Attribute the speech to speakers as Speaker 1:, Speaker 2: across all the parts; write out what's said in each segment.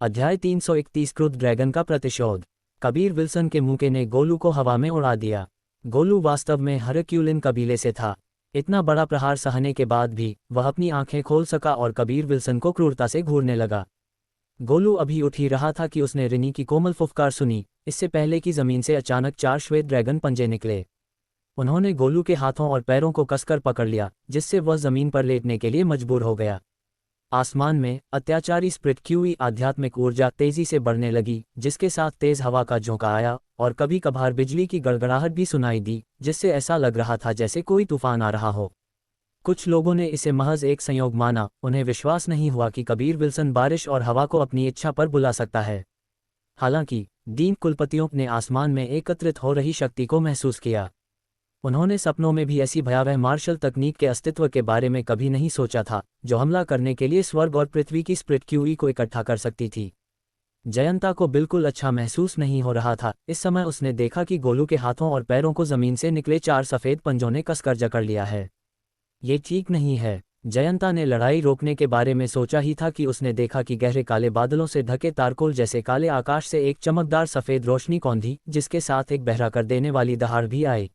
Speaker 1: अध्याय 331 क्रुद्ध ड्रैगन का प्रतिशोध। कबीर विल्सन के मुके ने गोलू को हवा में उड़ा दिया। गोलू वास्तव में हरक्यूलिन कबीले से था। इतना बड़ा प्रहार सहने के बाद भी वह अपनी आंखें खोल सका और कबीर विल्सन को क्रूरता से घूरने लगा। गोलू अभी उठ ही रहा था कि उसने रिनी की कोमल फुफकार सुनी, इससे पहले कि जमीन से अचानक 4 श्वेत ड्रैगन पंजे निकले। उन्होंने गोलू के हाथों और पैरों को कसकर पकड़ लिया, जिससे वह जमीन पर लेटने के लिए मजबूर हो गया। आसमान में अत्याचारी स्प्रिट आध्यात्मिक ऊर्जा तेजी से बढ़ने लगी, जिसके साथ तेज हवा का झोंका आया और कभी कभार बिजली की गड़गड़ाहट भी सुनाई दी, जिससे ऐसा लग रहा था जैसे कोई तूफान आ रहा हो। कुछ लोगों ने इसे महज एक संयोग माना, उन्हें विश्वास नहीं हुआ कि कबीर विल्सन बारिश और हवा को अपनी इच्छा पर बुला सकता है। हालांकि डीन कुलपतियों ने आसमान में एकत्रित हो रही शक्ति को महसूस किया। उन्होंने सपनों में भी ऐसी भयावह मार्शल तकनीक के अस्तित्व के बारे में कभी नहीं सोचा था, जो हमला करने के लिए स्वर्ग और पृथ्वी की स्प्लिट को इकट्ठा कर सकती थी। जयंता को बिल्कुल अच्छा महसूस नहीं हो रहा था। इस समय उसने देखा कि गोलू के हाथों और पैरों को जमीन से निकले 4 सफ़ेद पंजों ने कसकर जकड़ लिया है। ये ठीक नहीं है। जयंता ने लड़ाई रोकने के बारे में सोचा ही था कि उसने देखा कि गहरे काले बादलों से ढके तारकोल जैसे काले आकाश से एक चमकदार सफ़ेद रोशनी कौंधी, जिसके साथ एक बहरा कर देने वाली दहाड़ भी आई।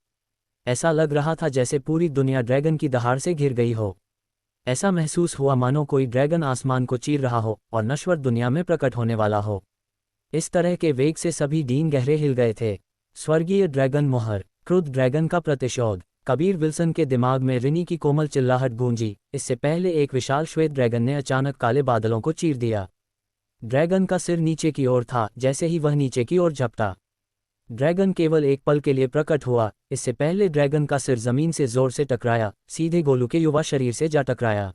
Speaker 1: ऐसा लग रहा था जैसे पूरी दुनिया ड्रैगन की दहाड़ से घिर गई हो। ऐसा महसूस हुआ मानो कोई ड्रैगन आसमान को चीर रहा हो और नश्वर दुनिया में प्रकट होने वाला हो। इस तरह के वेग से सभी डीन गहरे हिल गए थे। स्वर्गीय ड्रैगन मोहर, क्रुद्ध ड्रैगन का प्रतिशोध। कबीर विल्सन के दिमाग में रिनी की कोमल चिल्लाहट गूंजी। इससे पहले एक विशाल श्वेत ड्रैगन ने अचानक काले बादलों को चीर दिया। ड्रैगन का सिर नीचे की ओर था। जैसे ही वह नीचे की ओर झपटा, ड्रैगन केवल एक पल के लिए प्रकट हुआ। इससे पहले ड्रैगन का सिर जमीन से जोर से टकराया, सीधे गोलू के युवा शरीर से जा टकराया।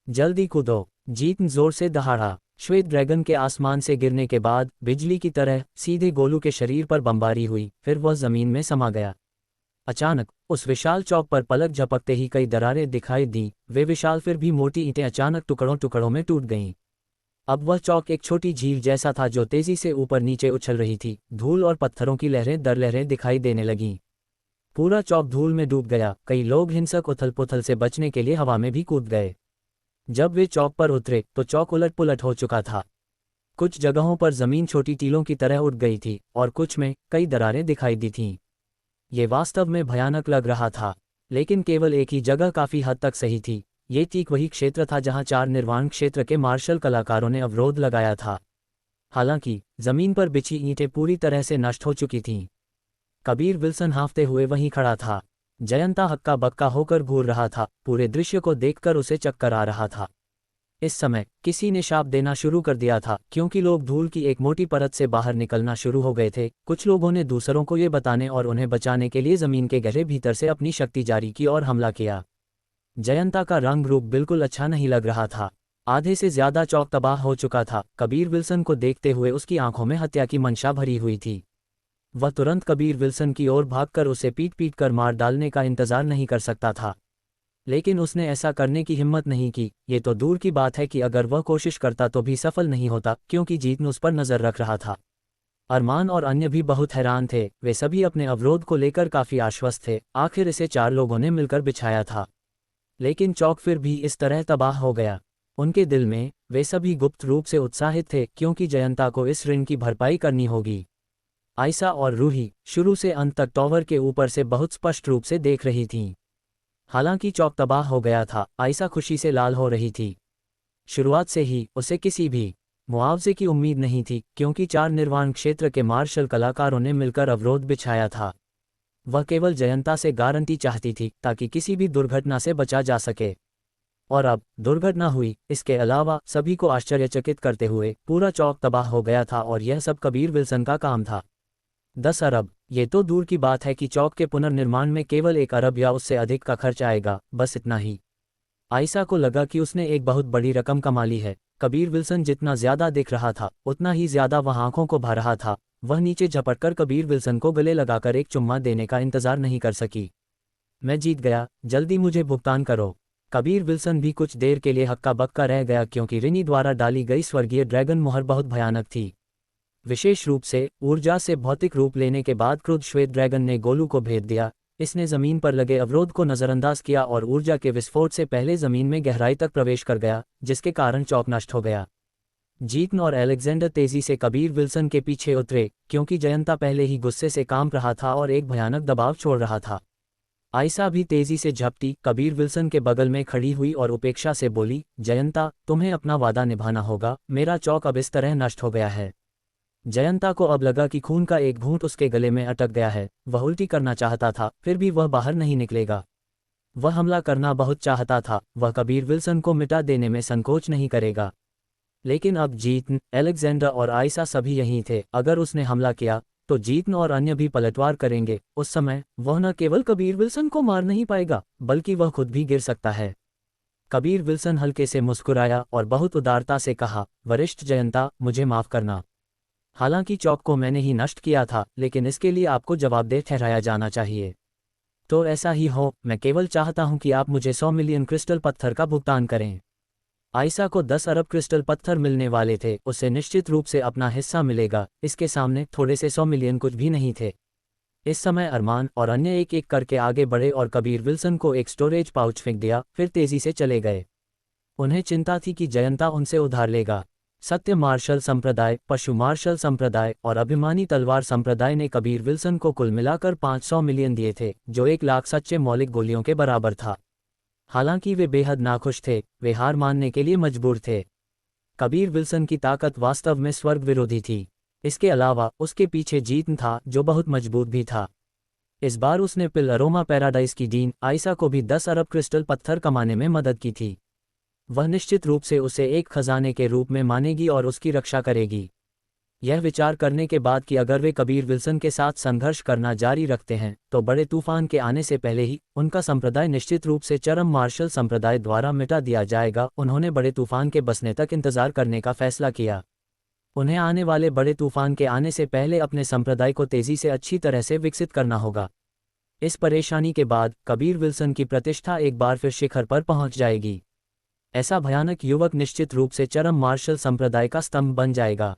Speaker 1: जल्दी कूदो, जीत जोर से दहाड़ा। श्वेत ड्रैगन के आसमान से गिरने के बाद बिजली की तरह सीधे गोलू के शरीर पर बमबारी हुई, फिर वह जमीन में समा गया। अचानक उस विशाल चौक पर पलक झपकते ही कई दरारें दिखाई दी। वे विशाल फिर भी मोटी ईंटें अचानक टुकड़ों टुकड़ों में टूट गईं। अब वह चौक एक छोटी झील जैसा था जो तेजी से ऊपर नीचे उछल रही थी। धूल और पत्थरों की लहरें दर लहरें दिखाई देने लगीं। पूरा चौक धूल में डूब गया। कई लोग हिंसक उथल पुथल से बचने के लिए हवा में भी कूद गए। जब वे चौक पर उतरे तो चौक उलट पुलट हो चुका था। कुछ जगहों पर जमीन छोटी टीलों की तरह उठ गई थी और कुछ में कई दरारें दिखाई दी थीं। ये वास्तव में भयानक लग रहा था, लेकिन केवल एक ही जगह काफ़ी हद तक सही थी। ये ठीक वही क्षेत्र था जहां 4 निर्वाण क्षेत्र के मार्शल कलाकारों ने अवरोध लगाया था। हालांकि जमीन पर बिछी ईंटें पूरी तरह से नष्ट हो चुकी थीं। कबीर विल्सन हांफते हुए वहीं खड़ा था। जयंता हक्का बक्का होकर घूर रहा था। पूरे दृश्य को देखकर उसे चक्कर आ रहा था। इस समय किसी ने शाप देना शुरू कर दिया था, क्योंकि लोग धूल की एक मोटी परत से बाहर निकलना शुरू हो गए थे। कुछ लोगों ने दूसरों को ये बताने और उन्हें बचाने के लिए जमीन के गहरे भीतर से अपनी शक्ति जारी की और हमला किया। जयंता का रंग रूप बिल्कुल अच्छा नहीं लग रहा था। आधे से ज्यादा चौक तबाह हो चुका था। कबीर विल्सन को देखते हुए उसकी आंखों में हत्या की मंशा भरी हुई थी। वह तुरंत कबीर विल्सन की ओर भागकर उसे पीट पीट कर मार डालने का इंतजार नहीं कर सकता था, लेकिन उसने ऐसा करने की हिम्मत नहीं की। ये तो दूर की बात है कि अगर वह कोशिश करता तो भी सफल नहीं होता, क्योंकि जीत उस पर नजर रख रहा था। अरमान और अन्य भी बहुत हैरान थे। वे सभी अपने अवरोध को लेकर काफी आश्वस्त थे। आखिर इसे 4 लोगों ने मिलकर बिछाया था, लेकिन चौक फिर भी इस तरह तबाह हो गया। उनके दिल में वे सभी गुप्त रूप से उत्साहित थे, क्योंकि जयंता को इस ऋण की भरपाई करनी होगी। आयशा और रूही शुरू से अंत तक टॉवर के ऊपर से बहुत स्पष्ट रूप से देख रही थीं। हालांकि चौक तबाह हो गया था, आयशा खुशी से लाल हो रही थी। शुरुआत से ही उसे किसी भी मुआवजे की उम्मीद नहीं थी, क्योंकि 4 निर्वाण क्षेत्र के मार्शल कलाकारों ने मिलकर अवरोध बिछाया था। वह केवल जयंता से गारंटी चाहती थी ताकि किसी भी दुर्घटना से बचा जा सके। और अब दुर्घटना हुई। इसके अलावा सभी को आश्चर्यचकित करते हुए पूरा चौक तबाह हो गया था, और यह सब कबीर विल्सन का काम था। 10 अरब, ये तो दूर की बात है कि चौक के पुनर्निर्माण में केवल 1 अरब या उससे अधिक का खर्च आएगा, बस इतना ही। आयशा को लगा कि उसने एक बहुत बड़ी रकम कमा ली है। कबीर विल्सन जितना ज्यादा दिख रहा था, उतना ही ज्यादा वह आंखों को भा रहा था। वह नीचे झपटकर कबीर विल्सन को गले लगाकर एक चुम्मा देने का इंतजार नहीं कर सकी। मैं जीत गया, जल्दी मुझे भुगतान करो। कबीर विल्सन भी कुछ देर के लिए हक्का बक्का रह गया, क्योंकि रिनी द्वारा डाली गई स्वर्गीय ड्रैगन मोहर बहुत भयानक थी। विशेष रूप से ऊर्जा से भौतिक रूप लेने के बाद क्रुद्ध श्वेत ड्रैगन ने गोलू को भेद दिया। इसने जमीन पर लगे अवरोध को नजरअंदाज किया और ऊर्जा के विस्फोट से पहले जमीन में गहराई तक प्रवेश कर गया, जिसके कारण चौक नष्ट हो गया। जीतन और अलेक्जेंडर तेजी से कबीर विल्सन के पीछे उतरे, क्योंकि जयंता पहले ही गुस्से से कांप रहा था और एक भयानक दबाव छोड़ रहा था। आयशा भी तेजी से झपटी, कबीर विल्सन के बगल में खड़ी हुई और उपेक्षा से बोली, जयंता, तुम्हें अपना वादा निभाना होगा, मेरा चौक अब इस तरह नष्ट हो गया है। जयंता को अब लगा कि खून का एक घूंट उसके गले में अटक गया है। वह उल्टी करना चाहता था, फिर भी वह बाहर नहीं निकलेगा। वह हमला करना बहुत चाहता था, वह कबीर विल्सन को मिटा देने में संकोच नहीं करेगा। लेकिन अब जीतन, अलेक्जेंडर और आयशा सभी यहीं थे। अगर उसने हमला किया तो जीतन और अन्य भी पलटवार करेंगे। उस समय वह न केवल कबीर विल्सन को मार नहीं पाएगा, बल्कि वह खुद भी गिर सकता है। कबीर विल्सन हल्के से मुस्कुराया और बहुत उदारता से कहा, वरिष्ठ जयंता, मुझे माफ करना। हालांकि चौक को मैंने ही नष्ट किया था, लेकिन इसके लिए आपको जवाबदेह ठहराया जाना चाहिए। तो ऐसा ही हो, मैं केवल चाहता हूं कि आप मुझे 100 मिलियन क्रिस्टल पत्थर का भुगतान करें। आयशा को 10 अरब क्रिस्टल पत्थर मिलने वाले थे, उसे निश्चित रूप से अपना हिस्सा मिलेगा। इसके सामने थोड़े से 100 मिलियन कुछ भी नहीं थे। इस समय अरमान और अन्य एक एक करके आगे बढ़े और कबीर विल्सन को एक स्टोरेज पाउच फेंक दिया, फिर तेजी से चले गए। उन्हें चिंता थी कि जयंता उनसे उधार लेगा। सत्य मार्शल संप्रदाय, पशु मार्शल संप्रदाय और अभिमानी तलवार संप्रदाय ने कबीर विल्सन को कुल मिलाकर 500 मिलियन दिए थे, जो 1 लाख सच्चे मौलिक गोलियों के बराबर था। हालांकि वे बेहद नाखुश थे, वे हार मानने के लिए मजबूर थे। कबीर विल्सन की ताकत वास्तव में स्वर्ग विरोधी थी। इसके अलावा उसके पीछे जीतन था, जो बहुत मजबूत भी था। इस बार उसने पिल अरोमा पैराडाइज की डीन आयशा को भी 10 अरब क्रिस्टल पत्थर कमाने में मदद की थी। वह निश्चित रूप से उसे एक खजाने के रूप में मानेगी और उसकी रक्षा करेगी। यह विचार करने के बाद कि अगर वे कबीर विल्सन के साथ संघर्ष करना जारी रखते हैं तो बड़े तूफान के आने से पहले ही उनका संप्रदाय निश्चित रूप से चरम मार्शल संप्रदाय द्वारा मिटा दिया जाएगा, उन्होंने बड़े तूफान के बसने तक इंतजार करने का फैसला किया। उन्हें आने वाले बड़े तूफान के आने से पहले अपने संप्रदाय को तेजी से अच्छी तरह से विकसित करना होगा। इस परेशानी के बाद कबीर विल्सन की प्रतिष्ठा एक बार फिर शिखर पर पहुंच जाएगी। ऐसा भयानक युवक निश्चित रूप से चरम मार्शल संप्रदाय का स्तंभ बन जाएगा।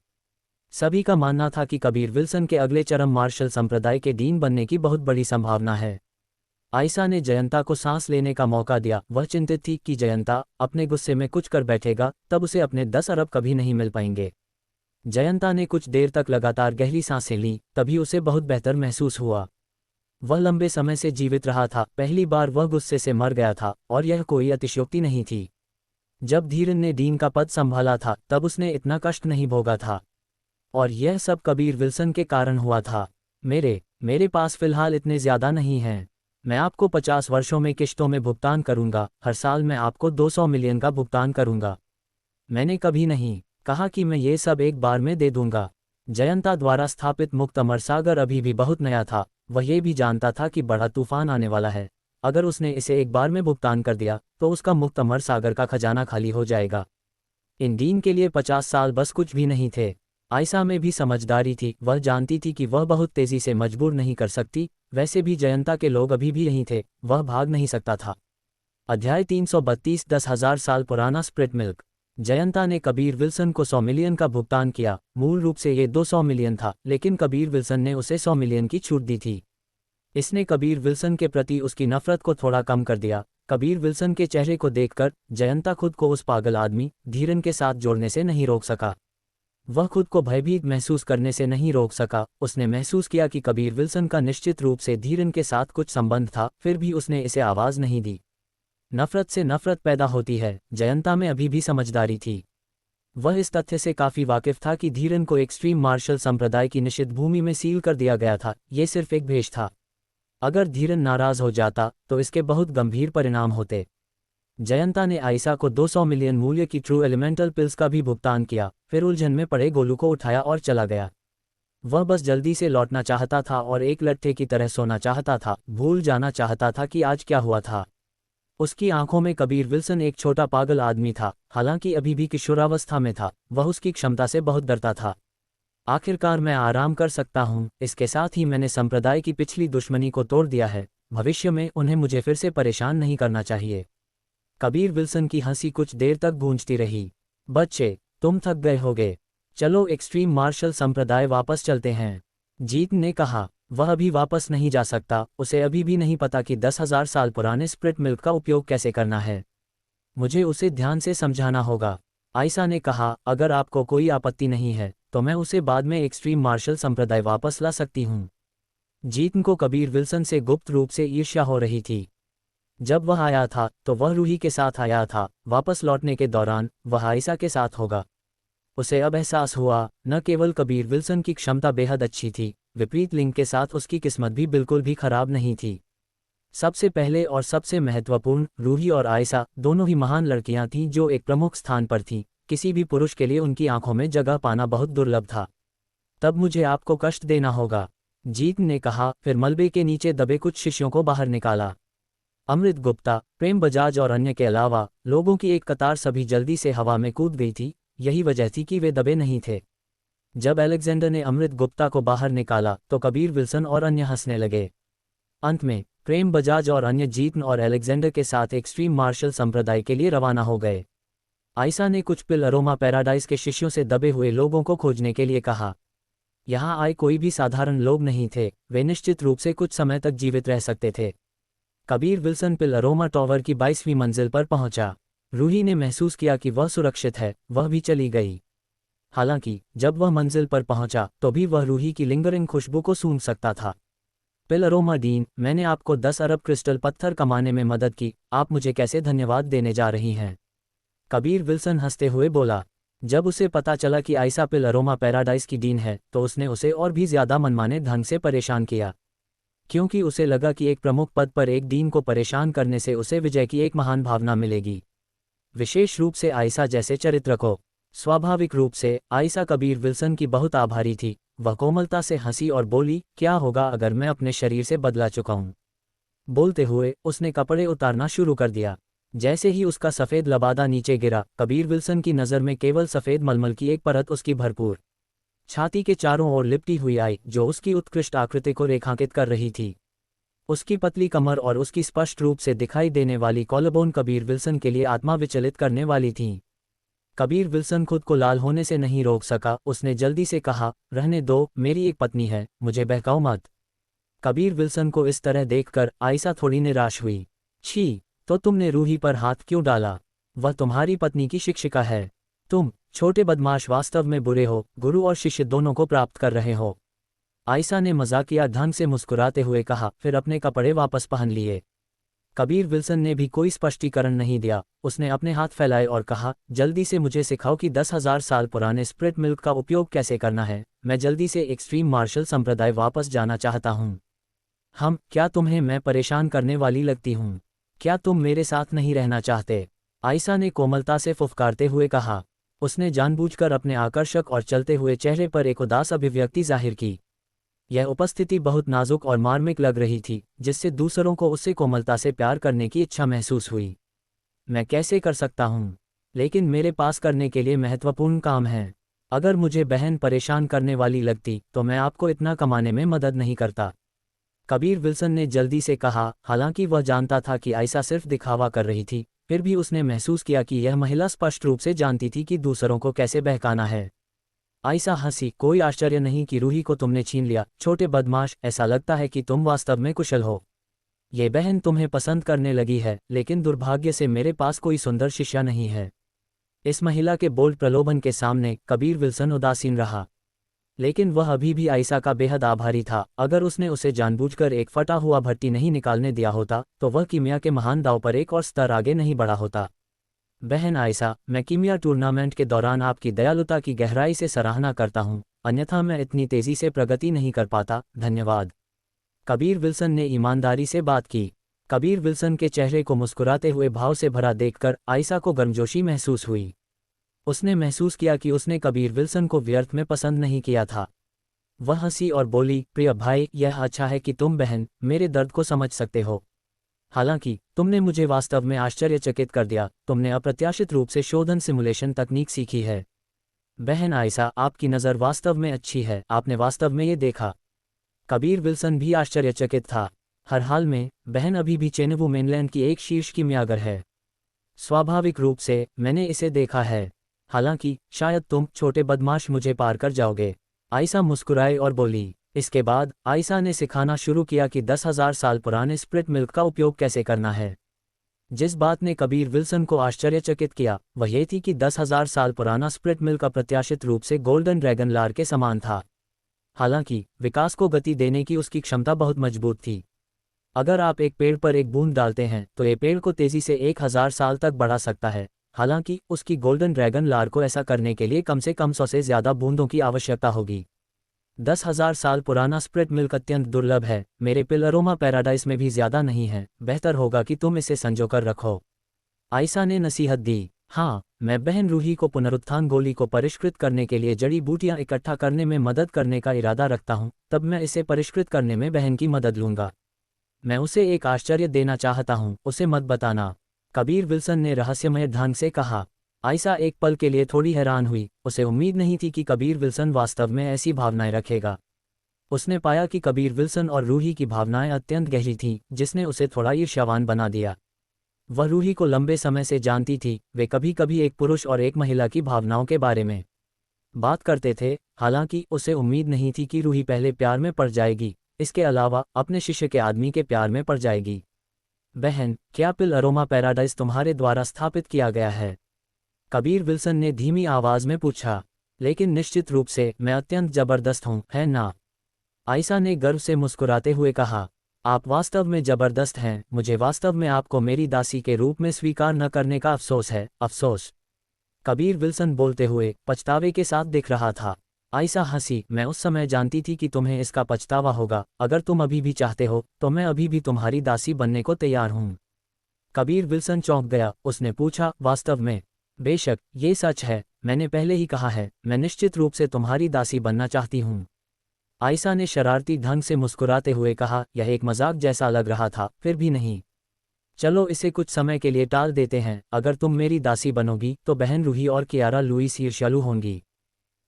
Speaker 1: सभी का मानना था कि कबीर विल्सन के अगले चरम मार्शल संप्रदाय के डीन बनने की बहुत बड़ी संभावना है। आयशा ने जयंता को सांस लेने का मौका दिया। वह चिंतित थी कि जयंता अपने गुस्से में कुछ कर बैठेगा, तब उसे अपने 10 अरब कभी नहीं मिल पाएंगे। जयंता ने कुछ देर तक लगातार गहरी सांसें लीं, तभी उसे बहुत बेहतर महसूस हुआ। वह लंबे समय से जीवित रहा था, पहली बार वह गुस्से से मर गया था, और यह कोई अतिशयोक्ति नहीं थी। जब धीरन ने डीन का पद संभाला था तब उसने इतना कष्ट नहीं भोगा था, और यह सब कबीर विल्सन के कारण हुआ था। मेरे पास फिलहाल इतने ज्यादा नहीं हैं। मैं आपको 50 वर्षों में किश्तों में भुगतान करूंगा। हर साल मैं आपको 200 मिलियन का भुगतान करूंगा। मैंने कभी नहीं कहा कि मैं ये सब एक बार में दे दूंगा। जयंता द्वारा स्थापित मुक्त अमर सागर अभी भी बहुत नया था। वह ये भी जानता था कि बड़ा तूफान आने वाला है। अगर उसने इसे एक बार में भुगतान कर दिया तो उसका मुक्त अमर सागर का खजाना खाली हो जाएगा। इन डीन के लिए 50 साल बस कुछ भी नहीं थे। आयशा में भी समझदारी थी, वह जानती थी कि वह बहुत तेजी से मजबूर नहीं कर सकती। वैसे भी जयंता के लोग अभी भी यहीं थे, वह भाग नहीं सकता था। अध्याय 332 10,000 साल पुराना स्प्लिट मिल्क। जयंता ने कबीर विल्सन को 100 मिलियन का भुगतान किया। मूल रूप से ये 200 मिलियन था, लेकिन कबीर विल्सन ने उसे 100 मिलियन की छूट दी थी। इसने कबीर विल्सन के प्रति उसकी नफरत को थोड़ा कम कर दिया। कबीर विल्सन के चेहरे को देखकर जयंता खुद को उस पागल आदमी धीरन के साथ जोड़ने से नहीं रोक सका। वह खुद को भयभीत महसूस करने से नहीं रोक सका। उसने महसूस किया कि कबीर विल्सन का निश्चित रूप से धीरन के साथ कुछ संबंध था, फिर भी उसने इसे आवाज नहीं दी। नफरत से नफरत पैदा होती है। जयंता में अभी भी समझदारी थी। वह इस तथ्य से काफी वाकिफ था कि धीरन को एक्सट्रीम मार्शल संप्रदाय की निषिद्ध भूमि में सील कर दिया गया था। ये सिर्फ एक भेष था। अगर धीरन नाराज हो जाता तो इसके बहुत गंभीर परिणाम होते। जयंता ने आयशा को 200 मिलियन मूल्य की ट्रू एलिमेंटल पिल्स का भी भुगतान किया, फिर उलझन में पड़े गोलू को उठाया और चला गया। वह बस जल्दी से लौटना चाहता था और एक लट्ठे की तरह सोना चाहता था, भूल जाना चाहता था कि आज क्या हुआ था। उसकी आंखों में कबीर विल्सन एक छोटा पागल आदमी था। हालांकि अभी भी किशोरावस्था में था, वह उसकी क्षमता से बहुत डरता था। आखिरकार मैं आराम कर सकता हूँ। इसके साथ ही मैंने संप्रदाय की पिछली दुश्मनी को तोड़ दिया है। भविष्य में उन्हें मुझे फिर से परेशान नहीं करना चाहिए। कबीर विल्सन की हंसी कुछ देर तक गूंजती रही। बच्चे, तुम थक गए होगे, चलो एक्सट्रीम मार्शल संप्रदाय वापस चलते हैं। जीत ने कहा। वह अभी वापस नहीं जा सकता। उसे अभी भी नहीं पता कि 10,000 साल पुराने स्प्लिट मिल्क का उपयोग कैसे करना है। मुझे उसे ध्यान से समझाना होगा। आयशा ने कहा, अगर आपको कोई आपत्ति नहीं है तो मैं उसे बाद में एक्सट्रीम मार्शल संप्रदाय वापस ला सकती हूँ। जीतन को कबीर विल्सन से गुप्त रूप से ईर्ष्या हो रही थी। जब वह आया था तो वह रूही के साथ आया था, वापस लौटने के दौरान वह आयशा के साथ होगा। उसे अब एहसास हुआ, न केवल कबीर विल्सन की क्षमता बेहद अच्छी थी, विपरीत लिंग के साथ उसकी किस्मत भी बिल्कुल भी खराब नहीं थी। सबसे पहले और सबसे महत्वपूर्ण, रूही और आयशा दोनों ही महान लड़कियां थीं जो एक प्रमुख स्थान पर थीं। किसी भी पुरुष के लिए उनकी आंखों में जगह पाना बहुत दुर्लभ था। तब मुझे आपको कष्ट देना होगा, जीत ने कहा, फिर मलबे के नीचे दबे कुछ शिष्यों को बाहर निकाला। अमृत गुप्ता, प्रेम बजाज और अन्य के अलावा लोगों की एक कतार सभी जल्दी से हवा में कूद गई थी। यही वजह थी कि वे दबे नहीं थे। जब अलेक्जेंडर ने अमृत गुप्ता को बाहर निकाला तो कबीर विल्सन और अन्य हंसने लगे। अंत में प्रेम बजाज और अन्य जीतन और अलेक्जेंडर के साथ एक्सट्रीम मार्शल संप्रदाय के लिए रवाना हो गए। आयशा ने कुछ पिल अरोमा पैराडाइज के शिष्यों से दबे हुए लोगों को खोजने के लिए कहा। यहाँ आए कोई भी साधारण लोग नहीं थे, वे निश्चित रूप से कुछ समय तक जीवित रह सकते थे। कबीर विल्सन पिल अरोमा टॉवर की 22वीं मंजिल पर पहुंचा। रूही ने महसूस किया कि वह सुरक्षित है, वह भी चली गई। हालांकि जब वह मंजिल पर पहुंचा तो भी वह रूही की लिंगरिंग खुशबू को सूंघ सकता था। पिल अरोमा डीन, मैंने आपको 10 अरब क्रिस्टल पत्थर कमाने में मदद की, आप मुझे कैसे धन्यवाद देने जा रही हैं? कबीर विल्सन हंसते हुए बोला। जब उसे पता चला कि आयशा पिल अरोमा पैराडाइज की डीन है तो उसने उसे और भी ज्यादा मनमाने ढंग से परेशान किया, क्योंकि उसे लगा कि एक प्रमुख पद पर एक डीन को परेशान करने से उसे विजय की एक महान भावना मिलेगी, विशेष रूप से आयशा जैसे चरित्र को। स्वाभाविक रूप से आयशा कबीर विल्सन की बहुत आभारी थी। वह कोमलता से हंसी और बोली, क्या होगा अगर मैं अपने शरीर से बदला चुका हूँ? बोलते हुए उसने कपड़े उतारना शुरू कर दिया। जैसे ही उसका सफ़ेद लबादा नीचे गिरा, कबीर विल्सन की नज़र में केवल सफ़ेद मलमल की एक परत उसकी भरपूर छाती के चारों ओर लिपटी हुई आई, जो उसकी उत्कृष्ट आकृति को रेखांकित कर रही थी। उसकी पतली कमर और उसकी स्पष्ट रूप से दिखाई देने वाली कॉलरबोन कबीर विल्सन के लिए आत्मा विचलित करने वाली थीं। कबीर विल्सन खुद को लाल होने से नहीं रोक सका। उसने जल्दी से कहा, रहने दो, मेरी एक पत्नी है, मुझे बहकाओ मत। कबीर विल्सन को इस तरह देखकर आयशा थोड़ी निराश हुई। छी, तो तुमने रूही पर हाथ क्यों डाला? वह तुम्हारी पत्नी की शिक्षिका है। तुम छोटे बदमाश वास्तव में बुरे हो, गुरु और शिष्य दोनों को प्राप्त कर रहे हो। आयशा ने मजाकिया ढंग से मुस्कुराते हुए कहा, फिर अपने कपड़े वापस पहन लिए। कबीर विल्सन ने भी कोई स्पष्टीकरण नहीं दिया। उसने अपने हाथ फैलाए और कहा, जल्दी से मुझे सिखाओ कि 10,000 साल पुराने स्प्रिट मिल्क का उपयोग कैसे करना है। मैं जल्दी से एक्सट्रीम मार्शल संप्रदाय वापस जाना चाहता हूँ। क्या तुम्हें मैं परेशान करने वाली लगती हूँ? क्या तुम मेरे साथ नहीं रहना चाहते? आयशा ने कोमलता से फुफकारते हुए कहा। उसने जानबूझकर अपने आकर्षक और चलते हुए चेहरे पर एक उदास अभिव्यक्ति जाहिर की। यह उपस्थिति बहुत नाजुक और मार्मिक लग रही थी, जिससे दूसरों को उससे कोमलता से प्यार करने की इच्छा महसूस हुई। मैं कैसे कर सकता हूँ? लेकिन मेरे पास करने के लिए महत्वपूर्ण काम है। अगर मुझे बहन परेशान करने वाली लगती तो मैं आपको इतना कमाने में मदद नहीं करता। कबीर विल्सन ने जल्दी से कहा। हालांकि वह जानता था कि आयशा सिर्फ दिखावा कर रही थी, फिर भी उसने महसूस किया कि यह महिला स्पष्ट रूप से जानती थी कि दूसरों को कैसे बहकाना है। आयशा हंसी, कोई आश्चर्य नहीं कि रूही को तुमने छीन लिया, छोटे बदमाश। ऐसा लगता है कि तुम वास्तव में कुशल हो। ये बहन तुम्हें पसंद करने लगी है, लेकिन दुर्भाग्य से मेरे पास कोई सुंदर शिष्या नहीं है। इस महिला के बोल्ड प्रलोभन के सामने कबीर विल्सन उदासीन रहा, लेकिन वह अभी भी आयशा का बेहद आभारी था। अगर उसने उसे जानबूझकर एक फटा हुआ भट्टी नहीं निकालने दिया होता तो वह कीमिया के महान दांव पर एक और स्तर आगे नहीं बढ़ा होता। बहन आयशा, मैं कीमिया टूर्नामेंट के दौरान आपकी दयालुता की गहराई से सराहना करता हूँ, अन्यथा मैं इतनी तेजी से प्रगति नहीं कर पाता। धन्यवाद। कबीर विल्सन ने ईमानदारी से बात की। कबीर विल्सन के चेहरे को मुस्कुराते हुए भाव से भरा देखकर आयशा को गर्मजोशी महसूस हुई। उसने महसूस किया कि उसने कबीर विल्सन को व्यर्थ में पसंद नहीं किया था। वह हंसी और बोली, प्रिय भाई, यह अच्छा है कि तुम बहन मेरे दर्द को समझ सकते हो। हालांकि तुमने मुझे वास्तव में आश्चर्यचकित कर दिया। तुमने अप्रत्याशित रूप से शोधन सिमुलेशन तकनीक सीखी है। बहन आयशा, आपकी नज़र वास्तव में अच्छी है। आपने वास्तव में ये देखा? कबीर विल्सन भी आश्चर्यचकित था। हर हाल में बहन अभी भी चेनेवू मेनलैंड की एक शीर्ष कीमियागर है। स्वाभाविक रूप से मैंने इसे देखा है। हालांकि शायद तुम छोटे बदमाश मुझे पार कर जाओगे। आयशा मुस्कुराई और बोली। इसके बाद आयशा ने सिखाना शुरू किया कि 10,000 साल पुराने स्प्लिट मिल्क का उपयोग कैसे करना है। जिस बात ने कबीर विल्सन को आश्चर्यचकित किया वह ये थी कि 10,000 साल पुराना स्प्रिट मिल्क अप्रत्याशित रूप से गोल्डन ड्रैगन लार के समान था। हालांकि विकास को गति देने की उसकी क्षमता बहुत मजबूत थी। अगर आप एक पेड़ पर एक बूंद डालते हैं तो ये पेड़ को तेजी से 1,000 साल तक बढ़ा सकता है। हालांकि उसकी गोल्डन ड्रैगन लार को ऐसा करने के लिए कम से कम 100 से ज़्यादा बूंदों की आवश्यकता होगी। 10,000 साल पुराना स्प्रिट मिल्क अत्यंत दुर्लभ है, मेरे पिल अरोमा पैराडाइस में भी ज़्यादा नहीं है, बेहतर होगा कि तुम इसे संजोकर रखो। आयशा ने नसीहत दी। हाँ, मैं बहन रूही को पुनरुत्थान गोली को परिष्कृत करने के लिए जड़ी बूटियां इकट्ठा करने में मदद करने का इरादा रखता हूँ, तब मैं इसे परिष्कृत करने में बहन की मदद लूँगा। मैं उसे एक आश्चर्य देना चाहता हूँ, उसे मत बताना, कबीर विल्सन ने रहस्यमय ढंग से कहा। आयशा एक पल के लिए थोड़ी हैरान हुई, उसे उम्मीद नहीं थी कि कबीर विल्सन वास्तव में ऐसी भावनाएं रखेगा। उसने पाया कि कबीर विल्सन और रूही की भावनाएं अत्यंत गहरी थीं, जिसने उसे थोड़ा ईर्ष्यावान बना दिया। वह रूही को लंबे समय से जानती थी, वे कभी कभी एक पुरुष और एक महिला की भावनाओं के बारे में बात करते थे। हालांकि उसे उम्मीद नहीं थी कि रूही पहले प्यार में पड़ जाएगी, इसके अलावा अपने शिष्य के आदमी के प्यार में पड़ जाएगी। बहन, क्या पिल अरोमा पैराडाइज तुम्हारे द्वारा स्थापित किया गया है? कबीर विल्सन ने धीमी आवाज में पूछा। लेकिन निश्चित रूप से, मैं अत्यंत जबरदस्त हूँ, है ना? आयशा ने गर्व से मुस्कुराते हुए कहा। आप वास्तव में जबरदस्त हैं, मुझे वास्तव में आपको मेरी दासी के रूप में स्वीकार न करने का अफसोस है, अफसोस। कबीर विल्सन बोलते हुए पछतावे के साथ दिख रहा था। आयशा हंसी। मैं उस समय जानती थी कि तुम्हें इसका पछतावा होगा। अगर तुम अभी भी चाहते हो तो मैं अभी भी तुम्हारी दासी बनने को तैयार हूँ। कबीर विल्सन चौंक गया। उसने पूछा, वास्तव में? बेशक, ये सच है, मैंने पहले ही कहा है, मैं निश्चित रूप से तुम्हारी दासी बनना चाहती हूँ। आयशा ने शरारती ढंग से मुस्कुराते हुए कहा। यह एक मजाक जैसा लग रहा था, फिर भी नहीं। चलो इसे कुछ समय के लिए टाल देते हैं। अगर तुम मेरी दासी बनोगी तो बहन रूही और कियारा लुईस ईर्ष्यालु होंगी।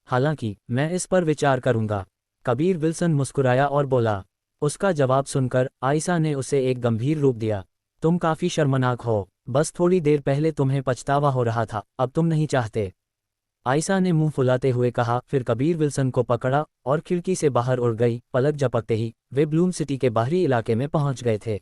Speaker 1: हालांकि मैं इस पर विचार करूंगा। कबीर विल्सन मुस्कुराया और बोला। उसका जवाब सुनकर आयशा ने उसे एक गंभीर रूप दिया। तुम काफी शर्मनाक हो। बस थोड़ी देर पहले तुम्हें पछतावा हो रहा था, अब तुम नहीं चाहते। आयशा ने मुंह फुलाते हुए कहा, फिर कबीर विल्सन को पकड़ा और खिड़की से बाहर उड़ गई। पलक झपकते ही वे ब्लूम सिटी के बाहरी इलाके में पहुंच गए थे।